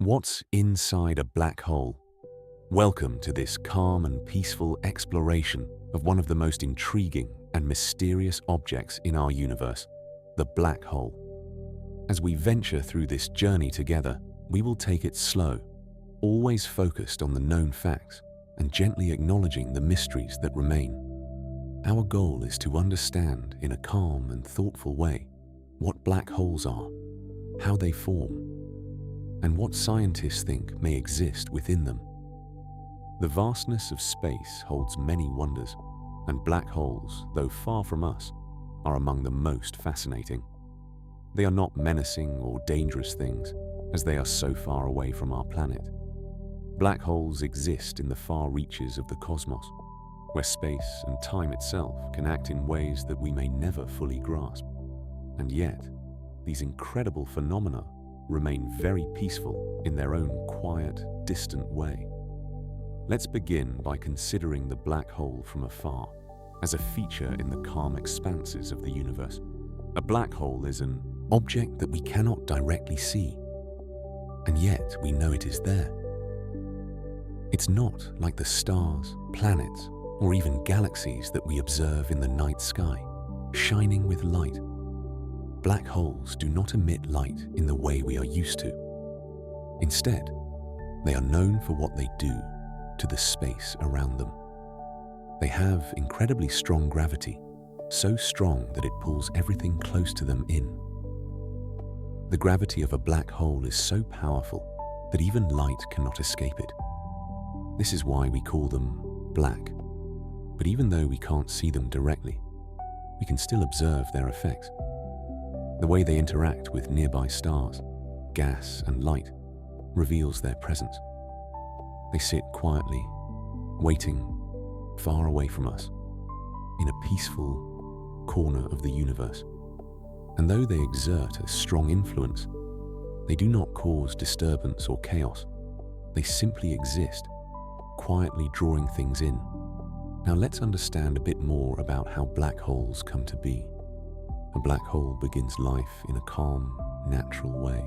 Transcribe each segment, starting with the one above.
What's inside a black hole? Welcome to this calm and peaceful exploration of one of the most intriguing and mysterious objects in our universe, the black hole. As we venture through this journey together, we will take it slow, always focused on the known facts and gently acknowledging the mysteries that remain. Our goal is to understand in a calm and thoughtful way what black holes are, how they form, and what scientists think may exist within them. The vastness of space holds many wonders, and black holes, though far from us, are among the most fascinating. They are not menacing or dangerous things, as they are so far away from our planet. Black holes exist in the far reaches of the cosmos, where space and time itself can act in ways that we may never fully grasp. And yet, these incredible phenomena remain very peaceful in their own quiet, distant way. Let's begin by considering the black hole from afar as a feature in the calm expanses of the universe. A black hole is an object that we cannot directly see, and yet we know it is there. It's not like the stars, planets, or even galaxies that we observe in the night sky, shining with light. Black holes do not emit light in the way we are used to. Instead, they are known for what they do to the space around them. They have incredibly strong gravity, so strong that it pulls everything close to them in. The gravity of a black hole is so powerful that even light cannot escape it. This is why we call them black. But even though we can't see them directly, we can still observe their effects. The way they interact with nearby stars, gas and light reveals their presence. They sit quietly, waiting far away from us, in a peaceful corner of the universe. And though they exert a strong influence, they do not cause disturbance or chaos. They simply exist, quietly drawing things in. Now let's understand a bit more about how black holes come to be. A black hole begins life in a calm, natural way,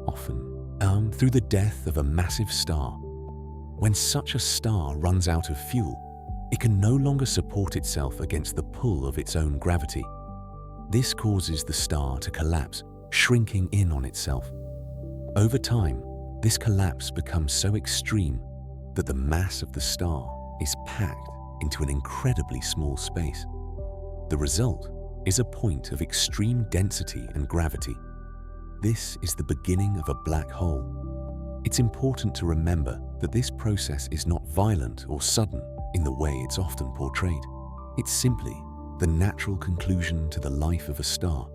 often through the death of a massive star. When such a star runs out of fuel, it can no longer support itself against the pull of its own gravity. This causes the star to collapse, shrinking in on itself. Over time, this collapse becomes so extreme that the mass of the star is packed into an incredibly small space. The result is a point of extreme density and gravity. This is the beginning of a black hole. It's important to remember that this process is not violent or sudden in the way it's often portrayed. It's simply the natural conclusion to the life of a star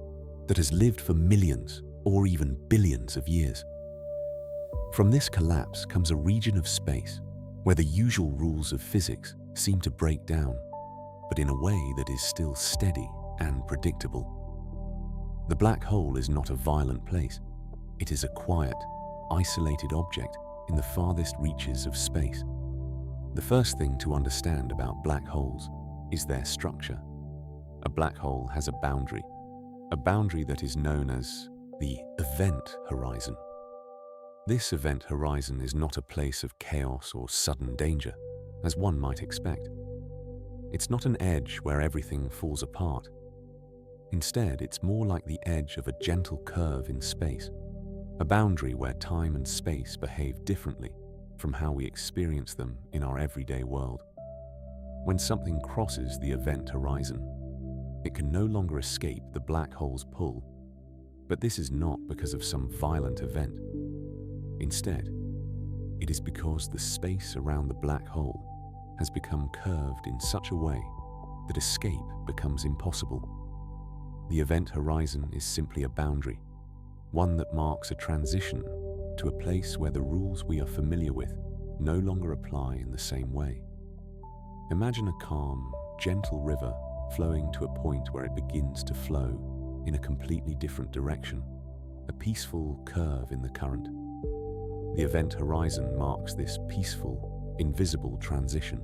that has lived for millions or even billions of years. From this collapse comes a region of space where the usual rules of physics seem to break down, but in a way that is still steady and predictable. The black hole is not a violent place. It is a quiet, isolated object in the farthest reaches of space. The first thing to understand about black holes is their structure. A black hole has a boundary that is known as the event horizon. This event horizon is not a place of chaos or sudden danger, as one might expect. It's not an edge where everything falls apart. Instead, it's more like the edge of a gentle curve in space, a boundary where time and space behave differently from how we experience them in our everyday world. When something crosses the event horizon, it can no longer escape the black hole's pull, but this is not because of some violent event. Instead, it is because the space around the black hole has become curved in such a way that escape becomes impossible. The event horizon is simply a boundary, one that marks a transition to a place where the rules we are familiar with no longer apply in the same way. Imagine a calm, gentle river flowing to a point where it begins to flow in a completely different direction, a peaceful curve in the current. The event horizon marks this peaceful, invisible transition,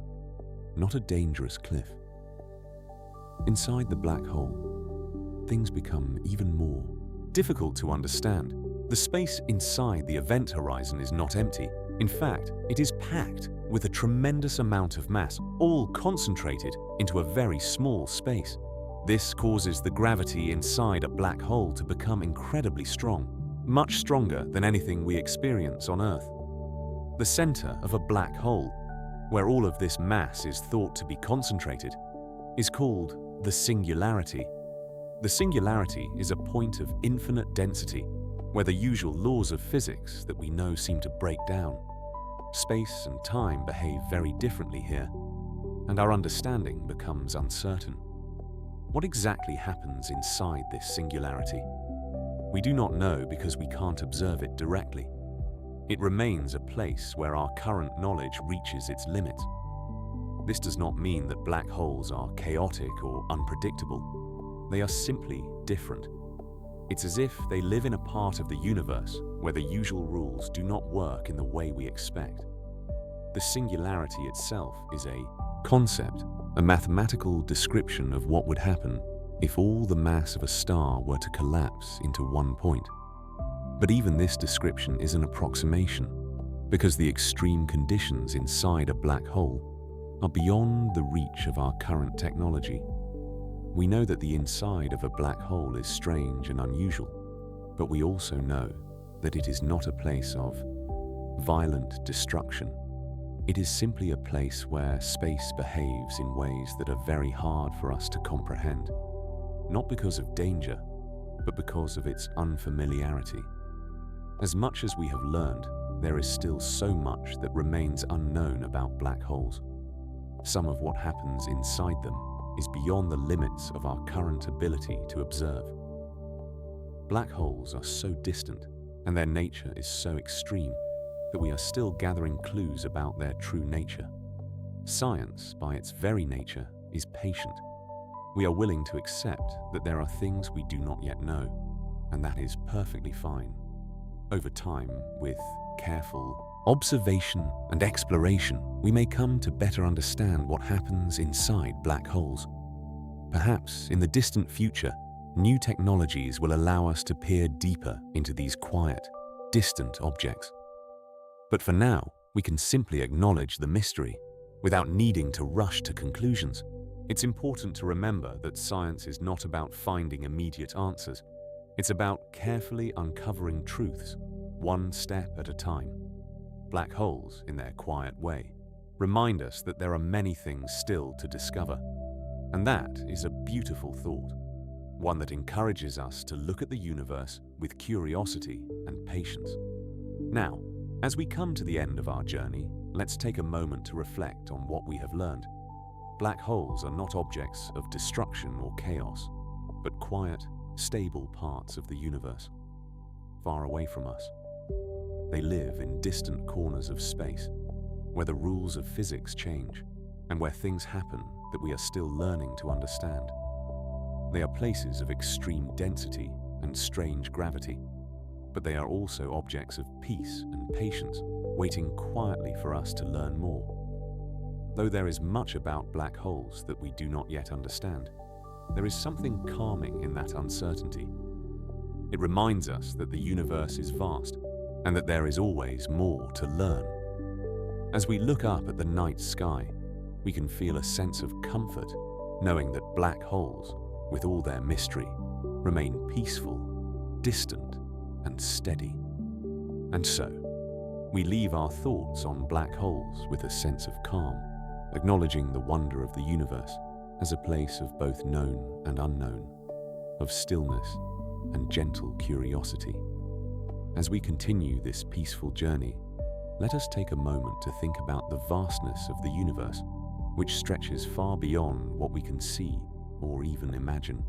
not a dangerous cliff. Inside the black hole, things become even more difficult to understand. The space inside the event horizon is not empty. In fact, it is packed with a tremendous amount of mass, all concentrated into a very small space. This causes the gravity inside a black hole to become incredibly strong, much stronger than anything we experience on Earth. The center of a black hole, where all of this mass is thought to be concentrated, is called the singularity. The singularity is a point of infinite density, where the usual laws of physics that we know seem to break down. Space and time behave very differently here, and our understanding becomes uncertain. What exactly happens inside this singularity? We do not know because we can't observe it directly. It remains a place where our current knowledge reaches its limits. This does not mean that black holes are chaotic or unpredictable. They are simply different. It's as if they live in a part of the universe where the usual rules do not work in the way we expect. The singularity itself is a concept, a mathematical description of what would happen if all the mass of a star were to collapse into one point. But even this description is an approximation, because the extreme conditions inside a black hole are beyond the reach of our current technology. We know that the inside of a black hole is strange and unusual, but we also know that it is not a place of violent destruction. It is simply a place where space behaves in ways that are very hard for us to comprehend, not because of danger, but because of its unfamiliarity. As much as we have learned, there is still so much that remains unknown about black holes. Some of what happens inside them is beyond the limits of our current ability to observe. Black holes are so distant, and their nature is so extreme, that we are still gathering clues about their true nature. Science, by its very nature, is patient. We are willing to accept that there are things we do not yet know, and that is perfectly fine. Over time, with careful observation and exploration, we may come to better understand what happens inside black holes. Perhaps in the distant future, new technologies will allow us to peer deeper into these quiet, distant objects. But for now, we can simply acknowledge the mystery without needing to rush to conclusions. It's important to remember that science is not about finding immediate answers. It's about carefully uncovering truths, one step at a time. Black holes, in their quiet way, remind us that there are many things still to discover. And that is a beautiful thought, one that encourages us to look at the universe with curiosity and patience. Now, as we come to the end of our journey, let's take a moment to reflect on what we have learned. Black holes are not objects of destruction or chaos, but quiet, stable parts of the universe, far away from us. They live in distant corners of space, where the rules of physics change, and where things happen that we are still learning to understand. They are places of extreme density and strange gravity, but they are also objects of peace and patience, waiting quietly for us to learn more. Though there is much about black holes that we do not yet understand, there is something calming in that uncertainty. It reminds us that the universe is vast, and that there is always more to learn. As we look up at the night sky, we can feel a sense of comfort, knowing that black holes, with all their mystery, remain peaceful, distant, and steady. And so, we leave our thoughts on black holes with a sense of calm, acknowledging the wonder of the universe as a place of both known and unknown, of stillness and gentle curiosity. As we continue this peaceful journey, let us take a moment to think about the vastness of the universe, which stretches far beyond what we can see or even imagine.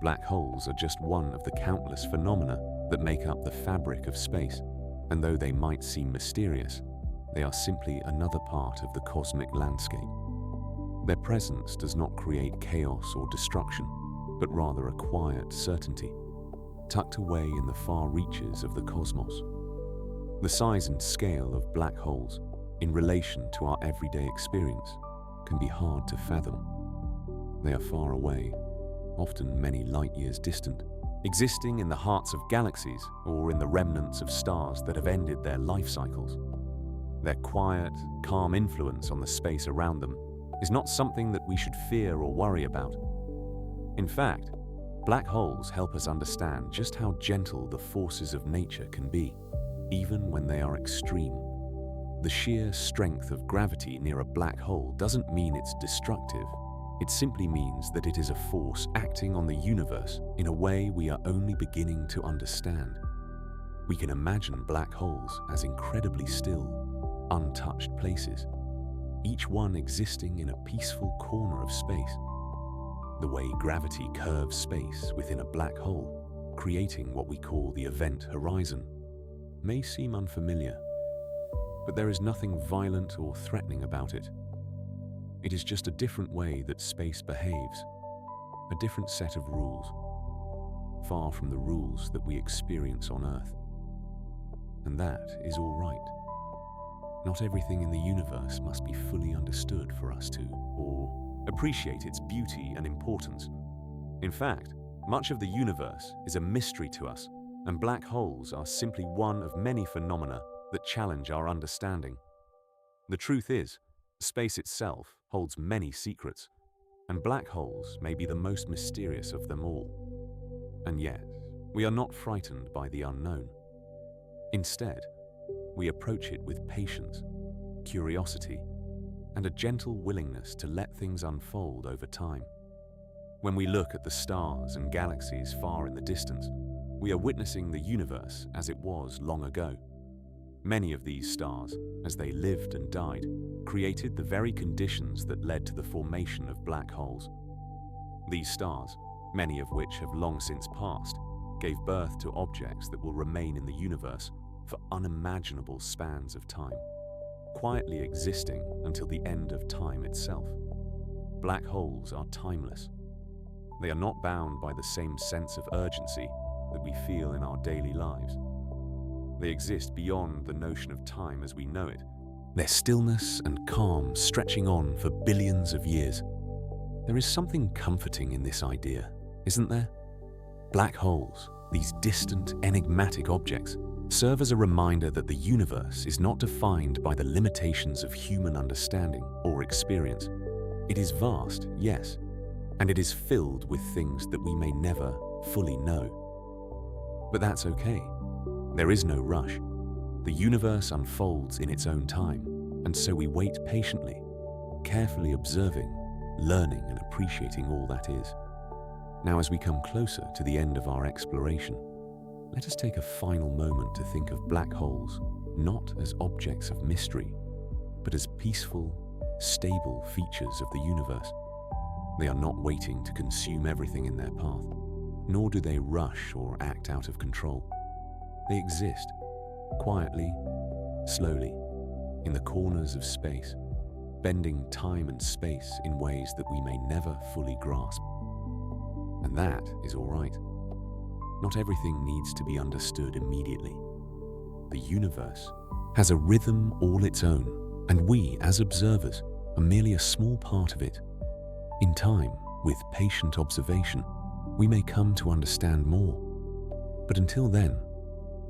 Black holes are just one of the countless phenomena that make up the fabric of space, and though they might seem mysterious, they are simply another part of the cosmic landscape. Their presence does not create chaos or destruction, but rather a quiet certainty, tucked away in the far reaches of the cosmos. The size and scale of black holes, in relation to our everyday experience, can be hard to fathom. They are far away, often many light years distant, existing in the hearts of galaxies or in the remnants of stars that have ended their life cycles. Their quiet, calm influence on the space around them is not something that we should fear or worry about. In fact, black holes help us understand just how gentle the forces of nature can be, even when they are extreme. The sheer strength of gravity near a black hole doesn't mean it's destructive. It simply means that it is a force acting on the universe in a way we are only beginning to understand. We can imagine black holes as incredibly still, untouched places, each one existing in a peaceful corner of space. The way gravity curves space within a black hole, creating what we call the event horizon, may seem unfamiliar, but there is nothing violent or threatening about it. It is just a different way that space behaves, a different set of rules, far from the rules that we experience on Earth. And that is all right. Not everything in the universe must be fully understood for us to, or appreciate its beauty and importance. In fact, much of the universe is a mystery to us, and black holes are simply one of many phenomena that challenge our understanding. The truth is, space itself holds many secrets, and black holes may be the most mysterious of them all. And yet, we are not frightened by the unknown. Instead, we approach it with patience, curiosity, and a gentle willingness to let things unfold over time. When we look at the stars and galaxies far in the distance, we are witnessing the universe as it was long ago. Many of these stars, as they lived and died, created the very conditions that led to the formation of black holes. These stars, many of which have long since passed, gave birth to objects that will remain in the universe for unimaginable spans of time, quietly existing until the end of time itself. Black holes are timeless. They are not bound by the same sense of urgency that we feel in our daily lives. They exist beyond the notion of time as we know it, their stillness and calm stretching on for billions of years. There is something comforting in this idea, isn't there? Black holes, these distant, enigmatic objects, serve as a reminder that the universe is not defined by the limitations of human understanding or experience. It is vast, yes, and it is filled with things that we may never fully know. But that's okay. There is no rush. The universe unfolds in its own time, and so we wait patiently, carefully observing, learning and appreciating all that is. Now, as we come closer to the end of our exploration, let us take a final moment to think of black holes not as objects of mystery, but as peaceful, stable features of the universe. They are not waiting to consume everything in their path, nor do they rush or act out of control. They exist, quietly, slowly, in the corners of space, bending time and space in ways that we may never fully grasp. And that is all right. Not everything needs to be understood immediately. The universe has a rhythm all its own, and we, as observers, are merely a small part of it. In time, with patient observation, we may come to understand more. But until then,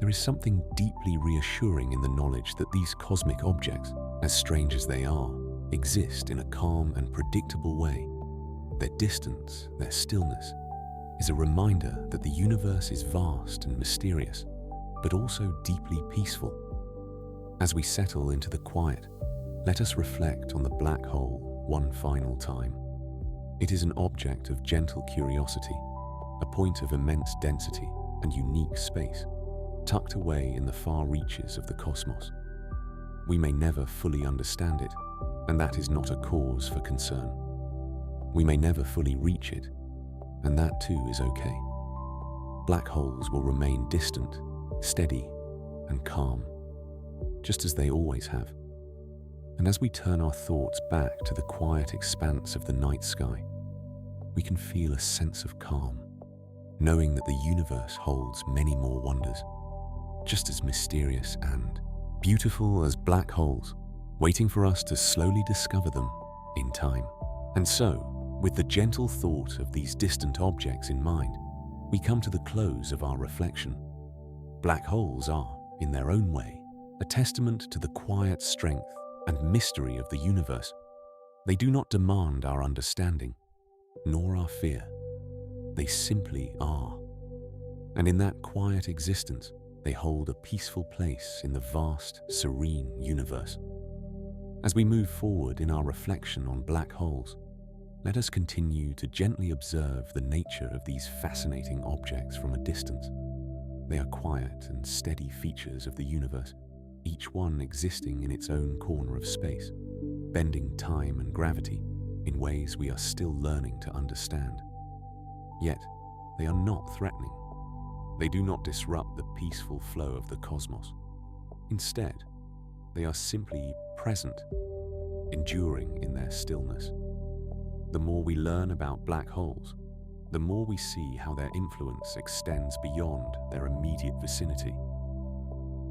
there is something deeply reassuring in the knowledge that these cosmic objects, as strange as they are, exist in a calm and predictable way. Their distance, their stillness, is a reminder that the universe is vast and mysterious, but also deeply peaceful. As we settle into the quiet, let us reflect on the black hole one final time. It is an object of gentle curiosity, a point of immense density and unique space, tucked away in the far reaches of the cosmos. We may never fully understand it, and that is not a cause for concern. We may never fully reach it, and that too is okay. Black holes will remain distant, steady, and calm, just as they always have. And as we turn our thoughts back to the quiet expanse of the night sky, we can feel a sense of calm, knowing that the universe holds many more wonders, just as mysterious and beautiful as black holes, waiting for us to slowly discover them in time. And so, with the gentle thought of these distant objects in mind, we come to the close of our reflection. Black holes are, in their own way, a testament to the quiet strength and mystery of the universe. They do not demand our understanding, nor our fear. They simply are. And in that quiet existence, they hold a peaceful place in the vast, serene universe. As we move forward in our reflection on black holes, let us continue to gently observe the nature of these fascinating objects from a distance. They are quiet and steady features of the universe, each one existing in its own corner of space, bending time and gravity in ways we are still learning to understand. Yet, they are not threatening. They do not disrupt the peaceful flow of the cosmos. Instead, they are simply present, enduring in their stillness. The more we learn about black holes, the more we see how their influence extends beyond their immediate vicinity.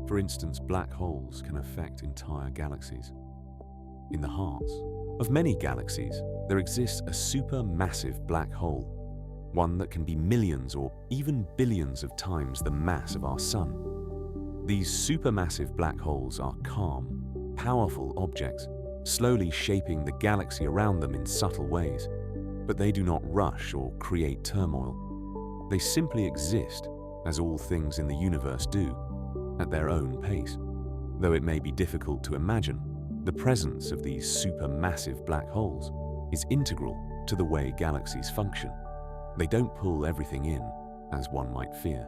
For instance, black holes can affect entire galaxies. In the hearts of many galaxies, there exists a supermassive black hole, one that can be millions or even billions of times the mass of our Sun. These supermassive black holes are calm, powerful objects, slowly shaping the galaxy around them in subtle ways. But they do not rush or create turmoil. They simply exist, as all things in the universe do, at their own pace. Though it may be difficult to imagine, the presence of these supermassive black holes is integral to the way galaxies function. They don't pull everything in, as one might fear,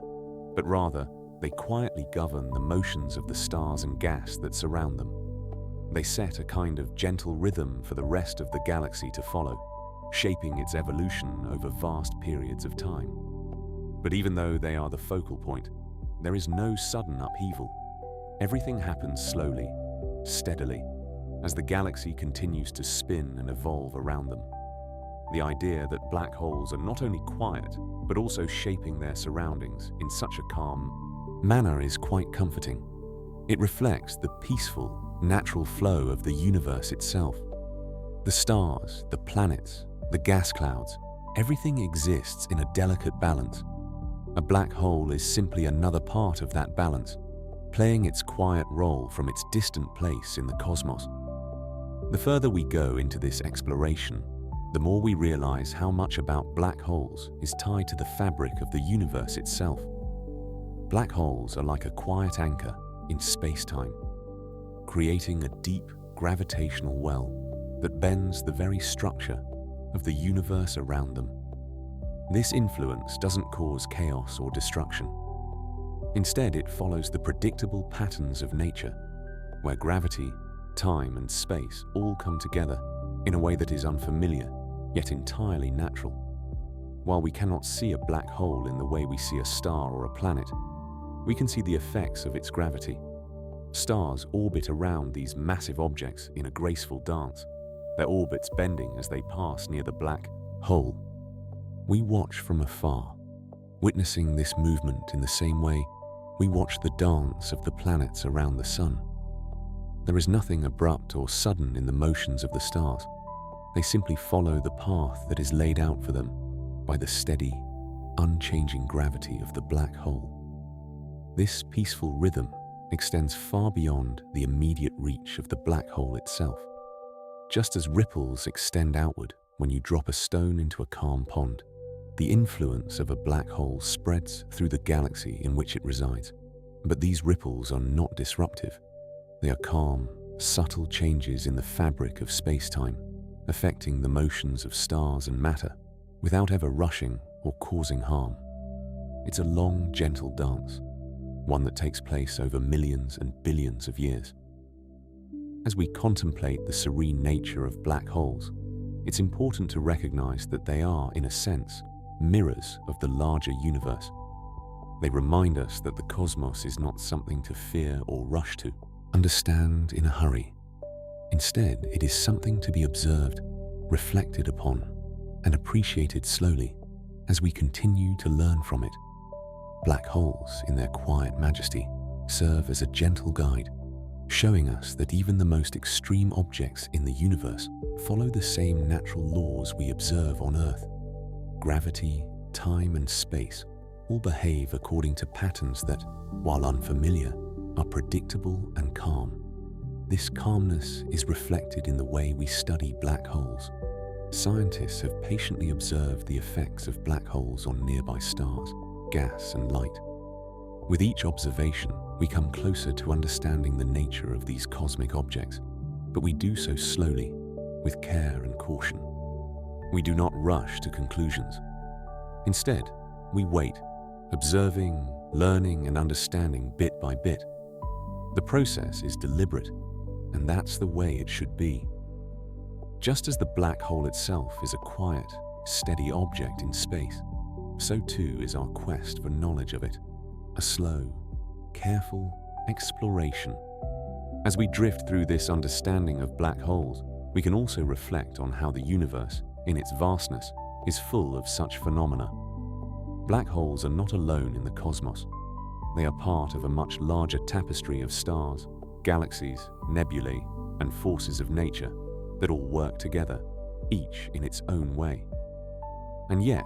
but rather they quietly govern the motions of the stars and gas that surround them. They set a kind of gentle rhythm for the rest of the galaxy to follow, shaping its evolution over vast periods of time. But even though they are the focal point, there is no sudden upheaval. Everything happens slowly, steadily, as the galaxy continues to spin and evolve around them. The idea that black holes are not only quiet, but also shaping their surroundings in such a calm manner is quite comforting. It reflects the peaceful, natural flow of the universe itself. The stars, the planets, the gas clouds, everything exists in a delicate balance. A black hole is simply another part of that balance, playing its quiet role from its distant place in the cosmos. The further we go into this exploration, the more we realize how much about black holes is tied to the fabric of the universe itself. Black holes are like a quiet anchor in space-time, creating a deep gravitational well that bends the very structure of the universe around them. This influence doesn't cause chaos or destruction. Instead, it follows the predictable patterns of nature, where gravity, time, and space all come together in a way that is unfamiliar, yet entirely natural. While we cannot see a black hole in the way we see a star or a planet, we can see the effects of its gravity. Stars orbit around these massive objects in a graceful dance, their orbits bending as they pass near the black hole. We watch from afar, witnessing this movement in the same way we watch the dance of the planets around the Sun. There is nothing abrupt or sudden in the motions of the stars. They simply follow the path that is laid out for them by the steady, unchanging gravity of the black hole. This peaceful rhythm extends far beyond the immediate reach of the black hole itself. Just as ripples extend outward when you drop a stone into a calm pond, the influence of a black hole spreads through the galaxy in which it resides. But these ripples are not disruptive. They are calm, subtle changes in the fabric of space-time, affecting the motions of stars and matter without ever rushing or causing harm. It's a long, gentle dance, one that takes place over millions and billions of years. As we contemplate the serene nature of black holes, it's important to recognize that they are, in a sense, mirrors of the larger universe. They remind us that the cosmos is not something to fear or rush to, understand in a hurry. Instead, it is something to be observed, reflected upon, and appreciated slowly as we continue to learn from it. Black holes, in their quiet majesty, serve as a gentle guide, showing us that even the most extreme objects in the universe follow the same natural laws we observe on Earth. Gravity, time, and space all behave according to patterns that, while unfamiliar, are predictable and calm. This calmness is reflected in the way we study black holes. Scientists have patiently observed the effects of black holes on nearby stars, gas, and light. With each observation, we come closer to understanding the nature of these cosmic objects, but we do so slowly, with care and caution. We do not rush to conclusions. Instead, we wait, observing, learning, and understanding bit by bit. The process is deliberate, and that's the way it should be. Just as the black hole itself is a quiet, steady object in space, so too is our quest for knowledge of it, a slow, careful exploration. As we drift through this understanding of black holes, we can also reflect on how the universe, in its vastness, is full of such phenomena. Black holes are not alone in the cosmos. They are part of a much larger tapestry of stars, galaxies, nebulae, and forces of nature that all work together, each in its own way. And yet,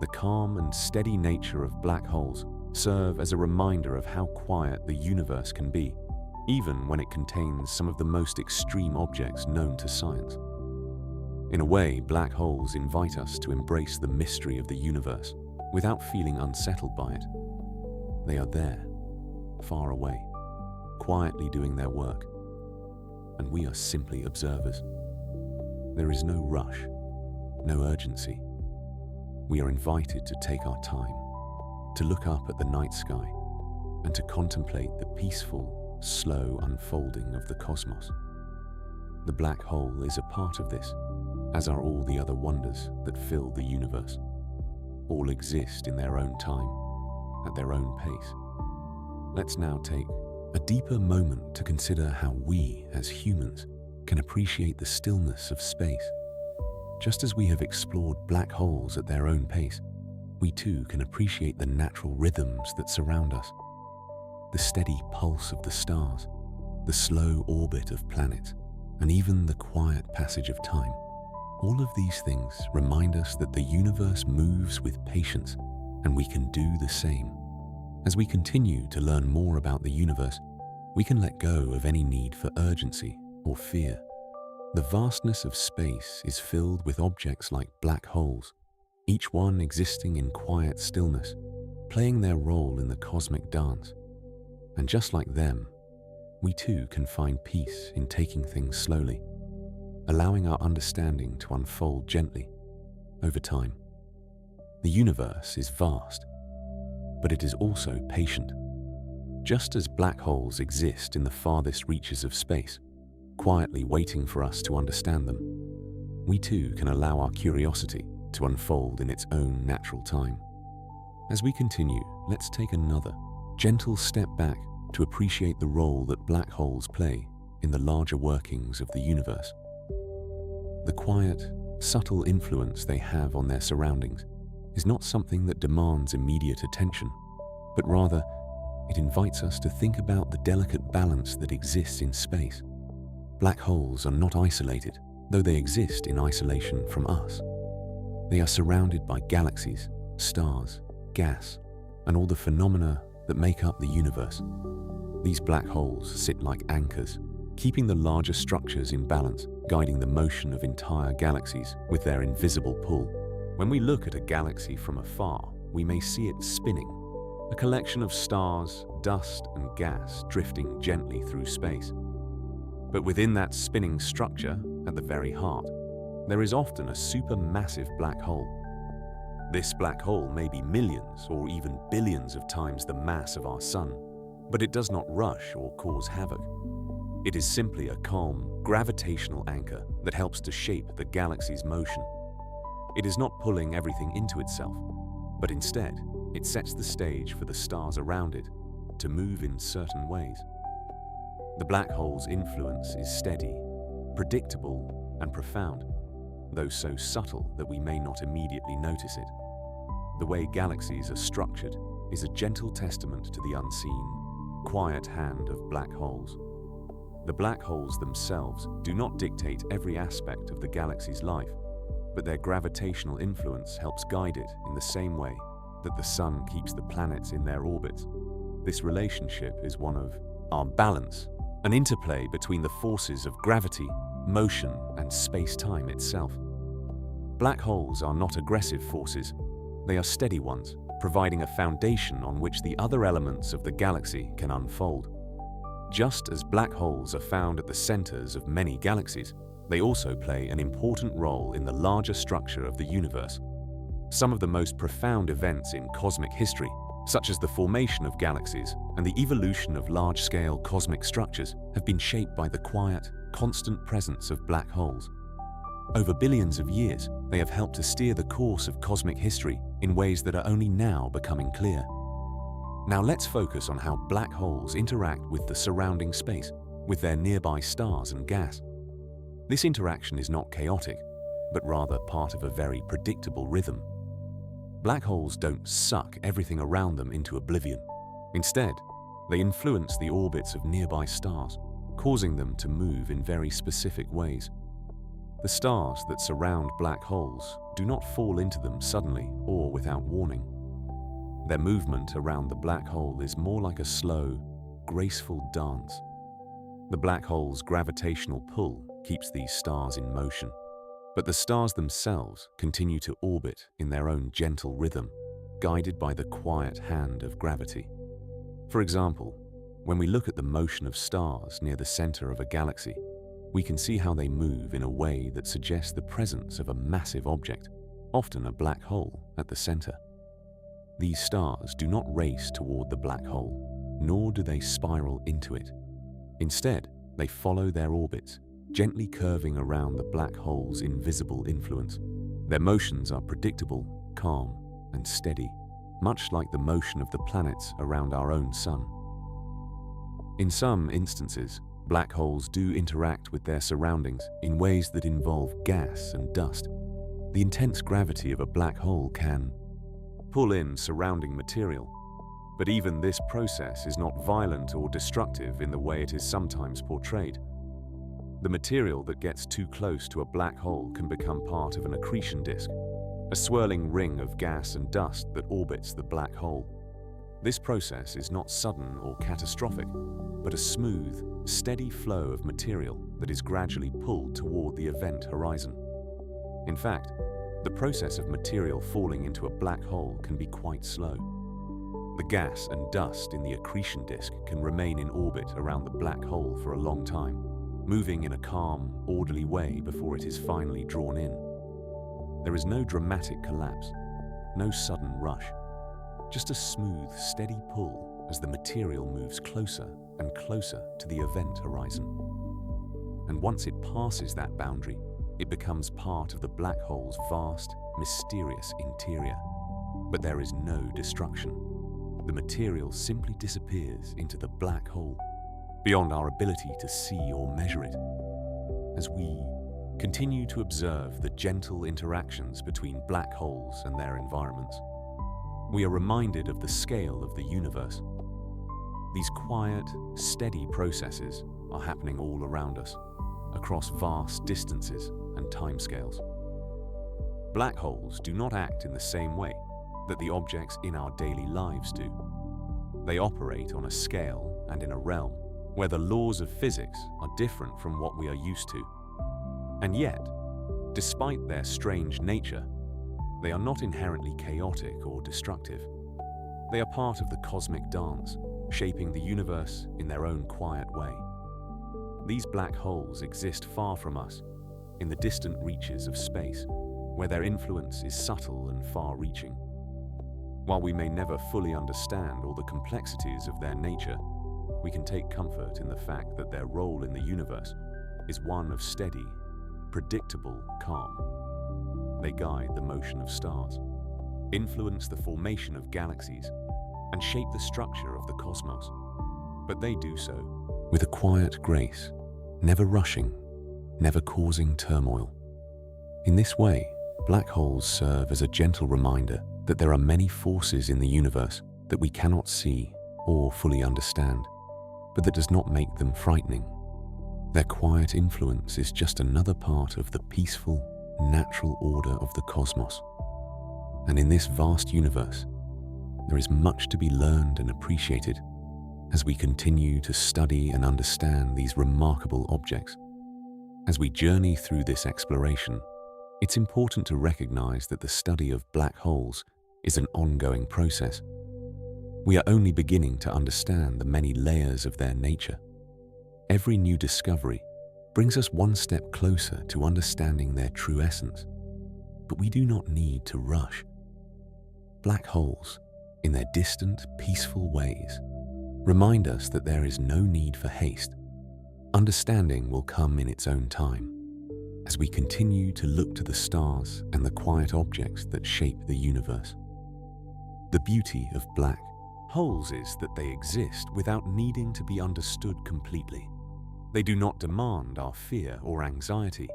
the calm and steady nature of black holes serve as a reminder of how quiet the universe can be, even when it contains some of the most extreme objects known to science. In a way, black holes invite us to embrace the mystery of the universe without feeling unsettled by it. They are there, far away, quietly doing their work, and we are simply observers. There is no rush, no urgency. We are invited to take our time, to look up at the night sky, and to contemplate the peaceful, slow unfolding of the cosmos. The black hole is a part of this, as are all the other wonders that fill the universe. All exist in their own time, at their own pace. Let's now take a deeper moment to consider how we, as humans, can appreciate the stillness of space. Just as we have explored black holes at their own pace, we too can appreciate the natural rhythms that surround us. The steady pulse of the stars, the slow orbit of planets, and even the quiet passage of time. All of these things remind us that the universe moves with patience, and we can do the same. As we continue to learn more about the universe, we can let go of any need for urgency or fear. The vastness of space is filled with objects like black holes, each one existing in quiet stillness, playing their role in the cosmic dance. And just like them, we too can find peace in taking things slowly, allowing our understanding to unfold gently over time. The universe is vast, but it is also patient. Just as black holes exist in the farthest reaches of space, quietly waiting for us to understand them, we too can allow our curiosity to unfold in its own natural time. As we continue, let's take another gentle step back to appreciate the role that black holes play in the larger workings of the universe. The quiet, subtle influence they have on their surroundings is not something that demands immediate attention, but rather, it invites us to think about the delicate balance that exists in space. Black holes are not isolated, though they exist in isolation from us. They are surrounded by galaxies, stars, gas, and all the phenomena that make up the universe. These black holes sit like anchors, keeping the larger structures in balance, guiding the motion of entire galaxies with their invisible pull. When we look at a galaxy from afar, we may see it spinning, a collection of stars, dust, and gas drifting gently through space. But within that spinning structure, at the very heart, there is often a supermassive black hole. This black hole may be millions or even billions of times the mass of our Sun, but it does not rush or cause havoc. It is simply a calm, gravitational anchor that helps to shape the galaxy's motion. It is not pulling everything into itself, but instead, it sets the stage for the stars around it to move in certain ways. The black hole's influence is steady, predictable, and profound, though so subtle that we may not immediately notice it. The way galaxies are structured is a gentle testament to the unseen, quiet hand of black holes. The black holes themselves do not dictate every aspect of the galaxy's life, but their gravitational influence helps guide it in the same way, that the Sun keeps the planets in their orbits. This relationship is one of our balance, an interplay between the forces of gravity, motion, and space-time itself. Black holes are not aggressive forces, they are steady ones, providing a foundation on which the other elements of the galaxy can unfold. Just as black holes are found at the centers of many galaxies, they also play an important role in the larger structure of the universe. Some of the most profound events in cosmic history, such as the formation of galaxies and the evolution of large-scale cosmic structures, have been shaped by the quiet, constant presence of black holes. Over billions of years, they have helped to steer the course of cosmic history in ways that are only now becoming clear. Now let's focus on how black holes interact with the surrounding space, with their nearby stars and gas. This interaction is not chaotic, but rather part of a very predictable rhythm. Black holes don't suck everything around them into oblivion. Instead, they influence the orbits of nearby stars, causing them to move in very specific ways. The stars that surround black holes do not fall into them suddenly or without warning. Their movement around the black hole is more like a slow, graceful dance. The black hole's gravitational pull keeps these stars in motion, but the stars themselves continue to orbit in their own gentle rhythm, guided by the quiet hand of gravity. For example, when we look at the motion of stars near the center of a galaxy, we can see how they move in a way that suggests the presence of a massive object, often a black hole, at the center. These stars do not race toward the black hole, nor do they spiral into it. Instead, they follow their orbits, gently curving around the black hole's invisible influence. Their motions are predictable, calm, and steady, much like the motion of the planets around our own sun. In some instances, black holes do interact with their surroundings in ways that involve gas and dust. The intense gravity of a black hole can pull in surrounding material, but even this process is not violent or destructive in the way it is sometimes portrayed. The material that gets too close to a black hole can become part of an accretion disk, a swirling ring of gas and dust that orbits the black hole. This process is not sudden or catastrophic, but a smooth, steady flow of material that is gradually pulled toward the event horizon. In fact, the process of material falling into a black hole can be quite slow. The gas and dust in the accretion disk can remain in orbit around the black hole for a long time, moving in a calm, orderly way before it is finally drawn in. There is no dramatic collapse, no sudden rush, just a smooth, steady pull as the material moves closer and closer to the event horizon. And once it passes that boundary, it becomes part of the black hole's vast, mysterious interior. But there is no destruction. The material simply disappears into the black hole, beyond our ability to see or measure it. As we continue to observe the gentle interactions between black holes and their environments, we are reminded of the scale of the universe. These quiet, steady processes are happening all around us, across vast distances and timescales. Black holes do not act in the same way that the objects in our daily lives do. They operate on a scale and in a realm where the laws of physics are different from what we are used to. And yet, despite their strange nature, they are not inherently chaotic or destructive. They are part of the cosmic dance, shaping the universe in their own quiet way. These black holes exist far from us, in the distant reaches of space, where their influence is subtle and far-reaching. While we may never fully understand all the complexities of their nature, we can take comfort in the fact that their role in the universe is one of steady, predictable calm. They guide the motion of stars, influence the formation of galaxies, and shape the structure of the cosmos. But they do so with a quiet grace, never rushing, never causing turmoil. In this way, black holes serve as a gentle reminder that there are many forces in the universe that we cannot see or fully understand, but that does not make them frightening. Their quiet influence is just another part of the peaceful, natural order of the cosmos. And in this vast universe, there is much to be learned and appreciated as we continue to study and understand these remarkable objects. As we journey through this exploration, it's important to recognize that the study of black holes is an ongoing process. We are only beginning to understand the many layers of their nature. Every new discovery brings us one step closer to understanding their true essence. But we do not need to rush. Black holes, in their distant, peaceful ways, remind us that there is no need for haste. Understanding will come in its own time, as we continue to look to the stars and the quiet objects that shape the universe. The beauty of black holes is that they exist without needing to be understood completely. They do not demand our fear or anxiety.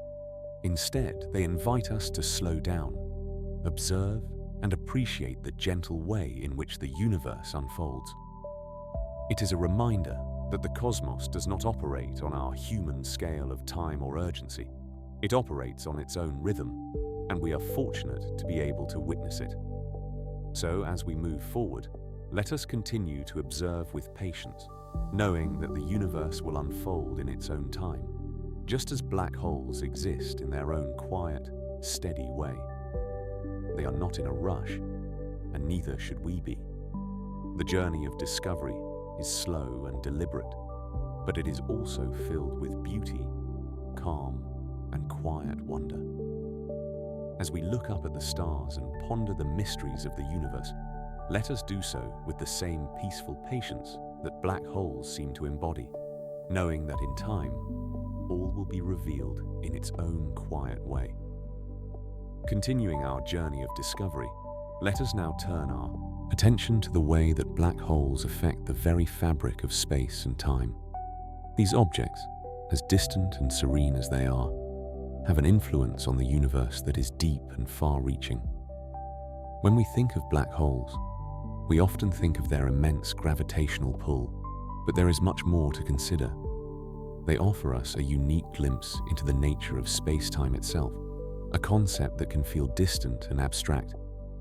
Instead, they invite us to slow down, observe, and appreciate the gentle way in which the universe unfolds. It is a reminder that the cosmos does not operate on our human scale of time or urgency. It operates on its own rhythm, and we are fortunate to be able to witness it. So, as we move forward, let us continue to observe with patience, knowing that the universe will unfold in its own time, just as black holes exist in their own quiet, steady way. They are not in a rush, and neither should we be. The journey of discovery is slow and deliberate, but it is also filled with beauty, calm, and quiet wonder. As we look up at the stars and ponder the mysteries of the universe, let us do so with the same peaceful patience that black holes seem to embody, knowing that in time, all will be revealed in its own quiet way. Continuing our journey of discovery, let us now turn our attention to the way that black holes affect the very fabric of space and time. These objects, as distant and serene as they are, have an influence on the universe that is deep and far-reaching. When we think of black holes, we often think of their immense gravitational pull, but there is much more to consider. They offer us a unique glimpse into the nature of space-time itself, a concept that can feel distant and abstract,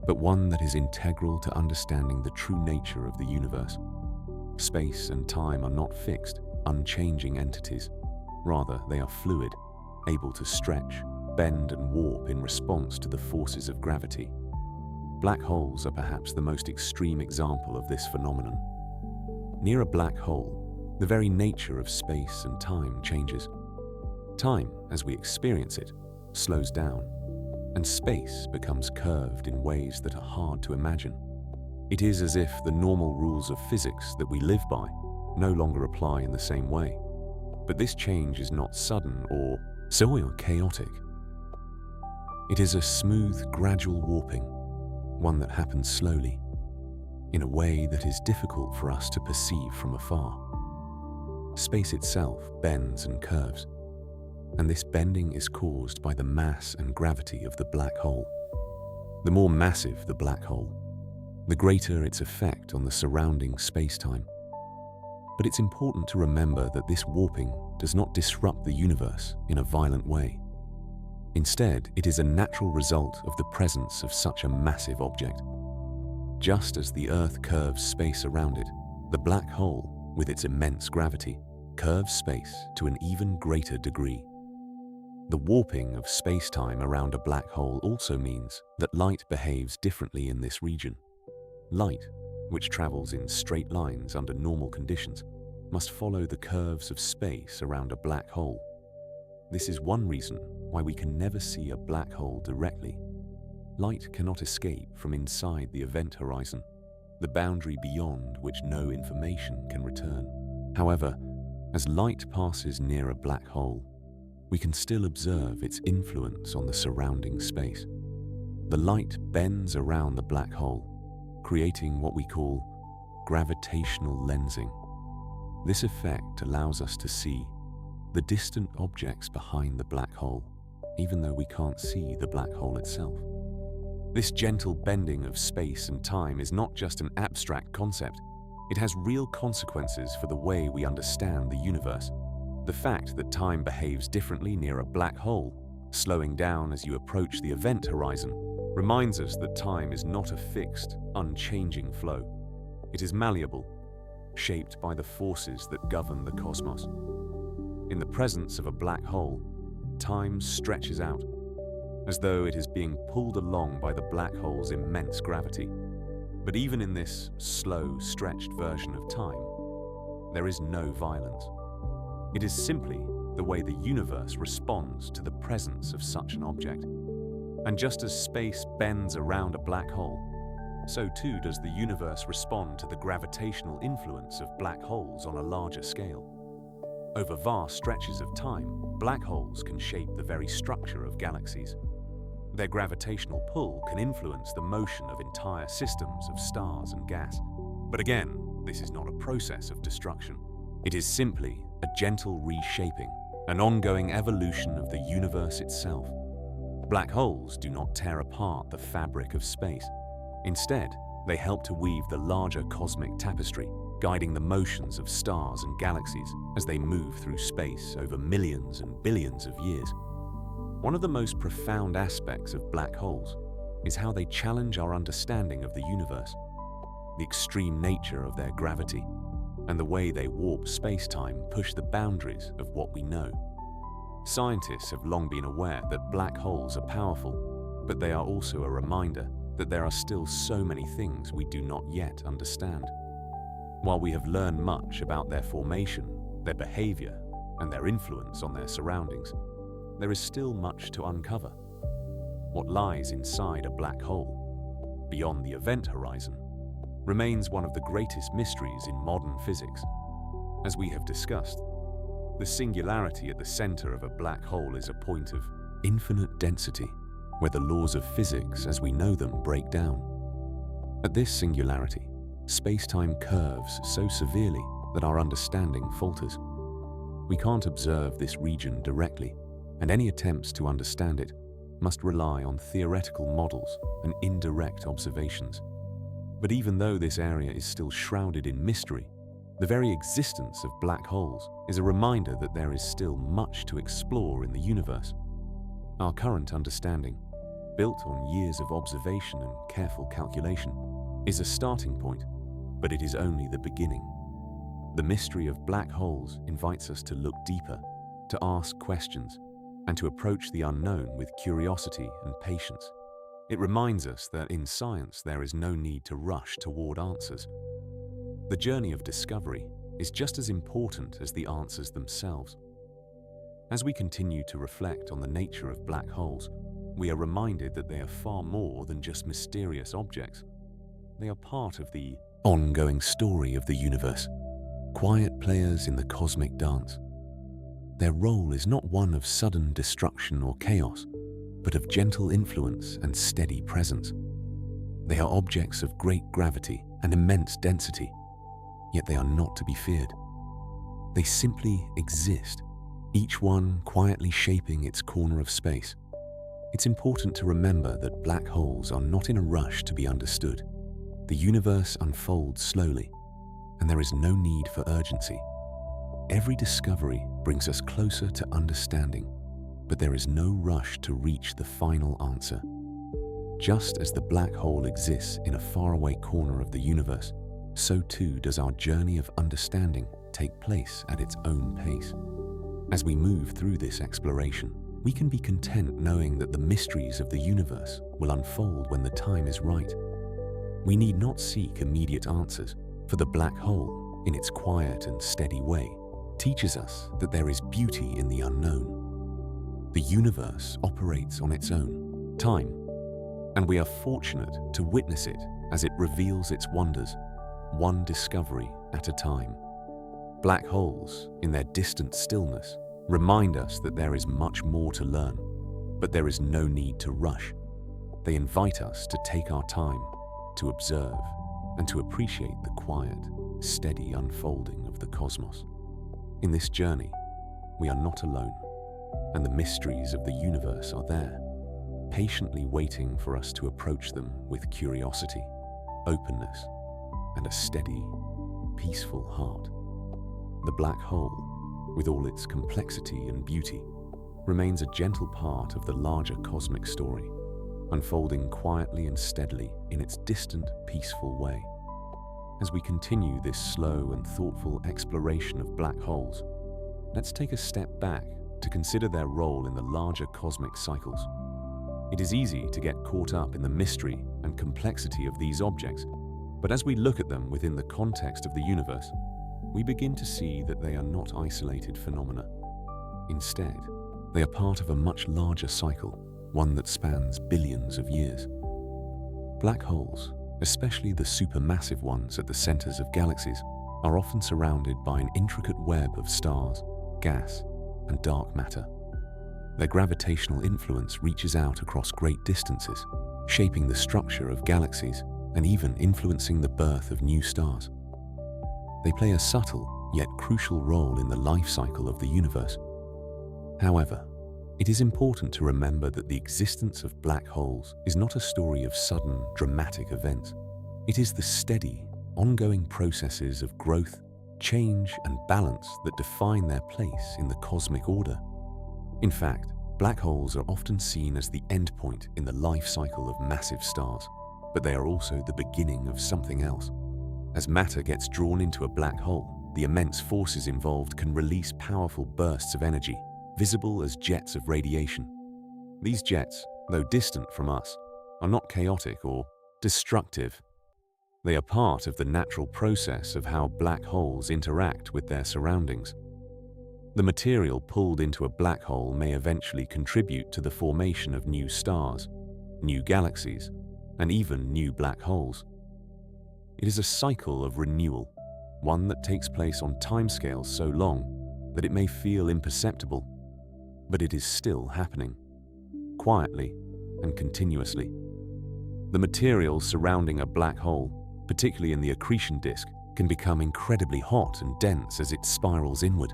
but one that is integral to understanding the true nature of the universe. Space and time are not fixed, unchanging entities. Rather, they are fluid, able to stretch, bend, and warp in response to the forces of gravity. Black holes are perhaps the most extreme example of this phenomenon. Near a black hole, the very nature of space and time changes. Time, as we experience it, slows down, and space becomes curved in ways that are hard to imagine. It is as if the normal rules of physics that we live by no longer apply in the same way. But this change is not sudden or chaotic. It is a smooth, gradual warping, one that happens slowly, in a way that is difficult for us to perceive from afar. Space itself bends and curves, and this bending is caused by the mass and gravity of the black hole. The more massive the black hole, the greater its effect on the surrounding space-time. But it's important to remember that this warping does not disrupt the universe in a violent way. Instead, it is a natural result of the presence of such a massive object. Just as the Earth curves space around it, the black hole, with its immense gravity, curves space to an even greater degree. The warping of space-time around a black hole also means that light behaves differently in this region. Light, which travels in straight lines under normal conditions, must follow the curves of space around a black hole. This is one reason why we can never see a black hole directly. Light cannot escape from inside the event horizon, the boundary beyond which no information can return. However, as light passes near a black hole, we can still observe its influence on the surrounding space. The light bends around the black hole, creating what we call gravitational lensing. This effect allows us to see the distant objects behind the black hole, even though we can't see the black hole itself. This gentle bending of space and time is not just an abstract concept. It has real consequences for the way we understand the universe. The fact that time behaves differently near a black hole, slowing down as you approach the event horizon, reminds us that time is not a fixed, unchanging flow. It is malleable, shaped by the forces that govern the cosmos. In the presence of a black hole, time stretches out, as though it is being pulled along by the black hole's immense gravity. But even in this slow, stretched version of time, there is no violence. It is simply the way the universe responds to the presence of such an object. And just as space bends around a black hole, so too does the universe respond to the gravitational influence of black holes on a larger scale. Over vast stretches of time, black holes can shape the very structure of galaxies. Their gravitational pull can influence the motion of entire systems of stars and gas. But again, this is not a process of destruction. It is simply a gentle reshaping, an ongoing evolution of the universe itself. Black holes do not tear apart the fabric of space. Instead, they help to weave the larger cosmic tapestry, guiding the motions of stars and galaxies as they move through space over millions and billions of years. One of the most profound aspects of black holes is how they challenge our understanding of the universe, the extreme nature of their gravity, and the way they warp space-time push the boundaries of what we know. Scientists have long been aware that black holes are powerful, but they are also a reminder that there are still so many things we do not yet understand. While we have learned much about their formation, their behavior, and their influence on their surroundings, there is still much to uncover. What lies inside a black hole, beyond the event horizon, remains one of the greatest mysteries in modern physics. As we have discussed, the singularity at the center of a black hole is a point of infinite density, where the laws of physics as we know them break down. At this singularity, space-time curves so severely that our understanding falters. We can't observe this region directly, and any attempts to understand it must rely on theoretical models and indirect observations. But even though this area is still shrouded in mystery, the very existence of black holes is a reminder that there is still much to explore in the universe. Our current understanding, built on years of observation and careful calculation, is a starting point, but it is only the beginning. The mystery of black holes invites us to look deeper, to ask questions, and to approach the unknown with curiosity and patience. It reminds us that in science there is no need to rush toward answers. The journey of discovery is just as important as the answers themselves. As we continue to reflect on the nature of black holes, we are reminded that they are far more than just mysterious objects. They are part of the ongoing story of the universe, quiet players in the cosmic dance. Their role is not one of sudden destruction or chaos, but of gentle influence and steady presence. They are objects of great gravity and immense density, yet they are not to be feared. They simply exist, each one quietly shaping its corner of space. It's important to remember that black holes are not in a rush to be understood. The universe unfolds slowly, and there is no need for urgency. Every discovery brings us closer to understanding, but there is no rush to reach the final answer. Just as the black hole exists in a faraway corner of the universe, so too does our journey of understanding take place at its own pace. As we move through this exploration, we can be content knowing that the mysteries of the universe will unfold when the time is right. We need not seek immediate answers, for the black hole, in its quiet and steady way, teaches us that there is beauty in the unknown. The universe operates on its own time, and we are fortunate to witness it as it reveals its wonders, one discovery at a time. Black holes, in their distant stillness, remind us that there is much more to learn, but there is no need to rush. They invite us to take our time, to observe, and to appreciate the quiet, steady unfolding of the cosmos. In this journey, we are not alone, and the mysteries of the universe are there, patiently waiting for us to approach them with curiosity, openness, and a steady, peaceful heart. The black hole, with all its complexity and beauty, remains a gentle part of the larger cosmic story, unfolding quietly and steadily in its distant, peaceful way. As we continue this slow and thoughtful exploration of black holes, let's take a step back to consider their role in the larger cosmic cycles. It is easy to get caught up in the mystery and complexity of these objects, but as we look at them within the context of the universe, we begin to see that they are not isolated phenomena. Instead, they are part of a much larger cycle, one that spans billions of years. Black holes, especially the supermassive ones at the centers of galaxies, are often surrounded by an intricate web of stars, gas, and dark matter. Their gravitational influence reaches out across great distances, shaping the structure of galaxies and even influencing the birth of new stars. They play a subtle yet crucial role in the life cycle of the universe. However, it is important to remember that the existence of black holes is not a story of sudden, dramatic events. It is the steady, ongoing processes of growth, change, and balance that define their place in the cosmic order. In fact, black holes are often seen as the endpoint in the life cycle of massive stars, but they are also the beginning of something else. As matter gets drawn into a black hole, the immense forces involved can release powerful bursts of energy, visible as jets of radiation. These jets, though distant from us, are not chaotic or destructive. They are part of the natural process of how black holes interact with their surroundings. The material pulled into a black hole may eventually contribute to the formation of new stars, new galaxies, and even new black holes. It is a cycle of renewal, one that takes place on timescales so long that it may feel imperceptible, but it is still happening, quietly and continuously. The material surrounding a black hole, particularly in the accretion disk, can become incredibly hot and dense as it spirals inward.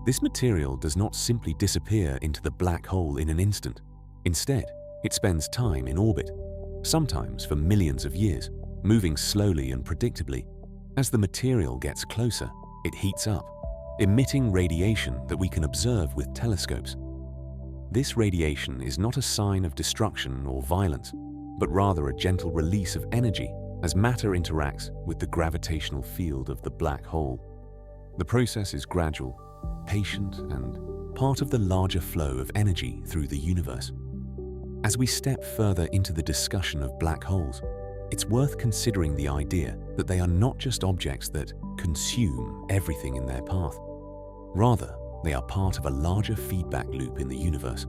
This material does not simply disappear into the black hole in an instant. Instead, it spends time in orbit, sometimes for millions of years, moving slowly and predictably. As the material gets closer, it heats up, emitting radiation that we can observe with telescopes. This radiation is not a sign of destruction or violence, but rather a gentle release of energy as matter interacts with the gravitational field of the black hole. The process is gradual, patient, and part of the larger flow of energy through the universe. As we step further into the discussion of black holes, it's worth considering the idea that they are not just objects that consume everything in their path. Rather, they are part of a larger feedback loop in the universe.